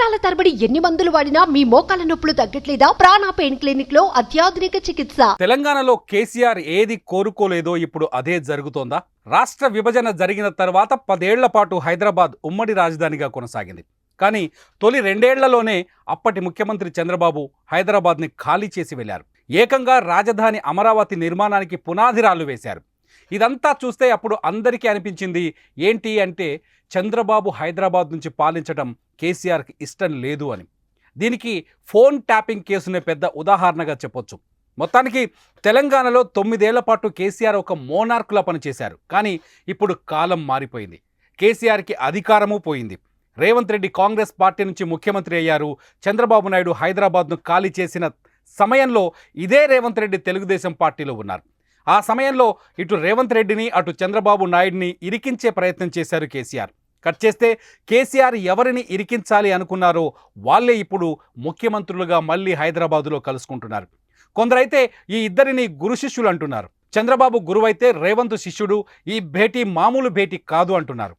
సంవత్సరాల తరబడి ఎన్ని మందులు వాడినా మీ మోకాల నొప్పులు తగ్గట్లేదా? ప్రాణ పెయిన్ క్లినిక్ లో అత్యాధునిక చికిత్స. తెలంగాణలో కేసీఆర్ ఏది కోరుకోలేదో ఇప్పుడు అదే జరుగుతోందా? రాష్ట్ర విభజన జరిగిన తర్వాత 10 ఏళ్ల పాటు హైదరాబాద్ ఉమ్మడి రాజధానిగా కొనసాగింది. కానీ తొలి 2 ఏళ్లలోనే అప్పటి ముఖ్యమంత్రి చంద్రబాబు హైదరాబాద్ని ఖాళీ చేసి వెళ్లారు. ఏకంగా రాజధాని అమరావతి నిర్మాణానికి పునాదిరాలు వేశారు. ఇదంతా చూస్తే అప్పుడు అందరికీ అనిపించింది ఏంటి అంటే చంద్రబాబు హైదరాబాద్ నుంచి పాలించడం కేసీఆర్కి ఇష్టం లేదు అని. దీనికి ఫోన్ ట్యాపింగ్ కేసునే పెద్ద ఉదాహరణగా చెప్పొచ్చు. మొత్తానికి తెలంగాణలో 9 ఏళ్ల పాటు కేసీఆర్ ఒక మోనార్కులా పనిచేశారు. కానీ ఇప్పుడు కాలం మారిపోయింది. కేసీఆర్కి అధికారము పోయింది. రేవంత్ రెడ్డి కాంగ్రెస్ పార్టీ నుంచి ముఖ్యమంత్రి అయ్యారు. చంద్రబాబు నాయుడు హైదరాబాద్ను ఖాళీ చేసిన సమయంలో ఇదే రేవంత్ రెడ్డి తెలుగుదేశం పార్టీలో ఉన్నారు. ఆ సమయంలో ఇటు రేవంత్ రెడ్డిని అటు చంద్రబాబు నాయుడిని ఇరికించే ప్రయత్నం చేశారు కేసీఆర్. కట్ చేస్తే కేసీఆర్ ఎవరిని ఇరికించాలి అనుకున్నారో వాళ్ళే ఇప్పుడు ముఖ్యమంత్రులుగా మళ్ళీ హైదరాబాదులో కలుసుకుంటున్నారు. కొందరైతే ఈ ఇద్దరిని గురు శిష్యులు అంటున్నారు. చంద్రబాబు గురువైతే రేవంత్ శిష్యుడు. ఈ భేటీ మామూలు భేటీ కాదు అంటున్నారు.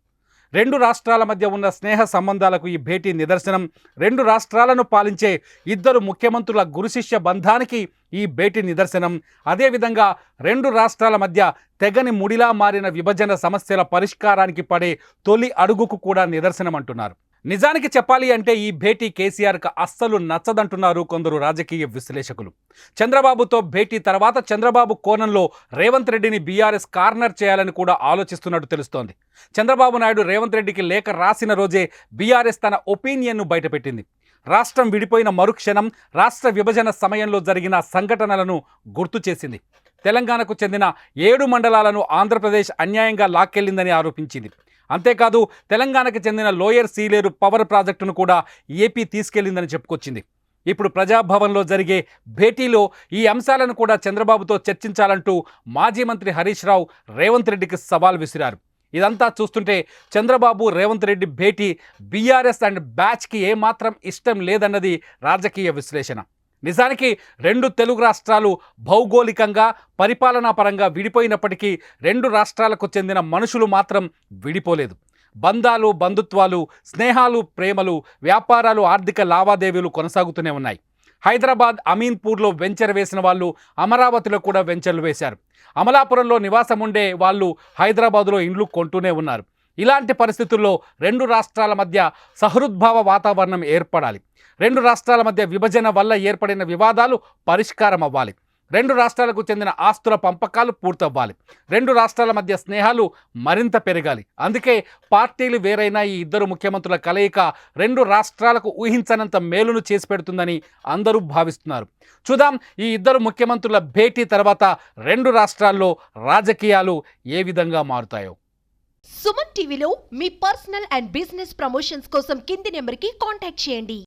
2 రాష్ట్రాల మధ్య ఉన్న స్నేహ సంబంధాలకు ఈ భేటీ నిదర్శనం. 2 రాష్ట్రాలను పాలించే ఇద్దరు ముఖ్యమంత్రుల గురుశిష్య బంధానికి ఈ భేటీ నిదర్శనం. అదేవిధంగా 2 రాష్ట్రాల మధ్య తెగని ముడిలా మారిన విభజన సమస్యల పరిష్కారానికి పడే తొలి అడుగుకు కూడా నిదర్శనం అంటున్నారు. నిజానికి చెప్పాలి అంటే ఈ భేటీ కేసీఆర్కి అస్సలు నచ్చదంటున్నారు కొందరు రాజకీయ విశ్లేషకులు. చంద్రబాబుతో భేటీ తర్వాత చంద్రబాబు కోణంలో రేవంత్ రెడ్డిని బీఆర్ఎస్ కార్నర్ చేయాలని కూడా ఆలోచిస్తున్నట్టు తెలుస్తోంది. చంద్రబాబు నాయుడు రేవంత్ రెడ్డికి లేఖ రాసిన రోజే బీఆర్ఎస్ తన ఒపీనియన్ను బయటపెట్టింది. రాష్ట్రం విడిపోయిన మరుక్షణం రాష్ట్ర విభజన సమయంలో జరిగిన సంఘటనలను గుర్తు చేసింది. తెలంగాణకు చెందిన 7 మండలాలను ఆంధ్రప్రదేశ్ అన్యాయంగా లాక్కెళ్లిందని ఆరోపించింది. అంతేకాదు తెలంగాణకు చెందిన లోయర్ సీలేరు పవర్ ప్రాజెక్టును కూడా ఏపీ తీసుకెళ్లిందని చెప్పుకొచ్చింది. ఇప్పుడు ప్రజాభవన్లో జరిగే భేటీలో ఈ అంశాలను కూడా చంద్రబాబుతో చర్చించాలంటూ మాజీ మంత్రి హరీష్ రావు రేవంత్ రెడ్డికి సవాల్ విసిరారు. ఇదంతా చూస్తుంటే చంద్రబాబు రేవంత్ రెడ్డి భేటీ బీఆర్ఎస్ అండ్ బ్యాచ్కి ఏమాత్రం ఇష్టం లేదన్నది రాజకీయ విశ్లేషణ. నిజానికి 2 తెలుగు రాష్ట్రాలు భౌగోళికంగా పరిపాలనా పరంగా విడిపోయినప్పటికీ 2 రాష్ట్రాలకు చెందిన మనుషులు మాత్రం విడిపోలేదు. బంధాలు, బంధుత్వాలు, స్నేహాలు, ప్రేమలు, వ్యాపారాలు, ఆర్థిక లావాదేవీలు కొనసాగుతూనే ఉన్నాయి. హైదరాబాద్ అమీన్పూర్లో వెంచర్ వేసిన వాళ్ళు అమరావతిలో కూడా వెంచర్లు వేశారు. అమలాపురంలో నివాసం ఉండే వాళ్ళు హైదరాబాదులో ఇండ్లు కొంటూనే ఉన్నారు. ఇలాంటి పరిస్థితుల్లో 2 రాష్ట్రాల మధ్య సహృద్భావ వాతావరణం ఏర్పడాలి. 2 రాష్ట్రాల మధ్య విభజన వల్ల ఏర్పడిన వివాదాలు పరిష్కారం అవ్వాలి. 2 రాష్ట్రాలకు చెందిన ఆస్తుల పంపకాలు పూర్తవ్వాలి. 2 రాష్ట్రాల మధ్య స్నేహాలు మరింత పెరగాలి. అందుకే పార్టీలు వేరైనా ఈ ఇద్దరు ముఖ్యమంత్రుల కలయిక 2 రాష్ట్రాలకు ఊహించనంత మేలును చేసి పెడుతుందని అందరూ భావిస్తున్నారు. చూద్దాం ఈ ఇద్దరు ముఖ్యమంత్రుల భేటీ తర్వాత 2 రాష్ట్రాల్లో రాజకీయాలు ఏ విధంగా మారుతాయో. సుమన్ టీవీలో మీ పర్సనల్ అండ్ బిజినెస్ ప్రమోషన్స్ కోసం కింది నెంబర్కి కాంటాక్ట్ చేయండి.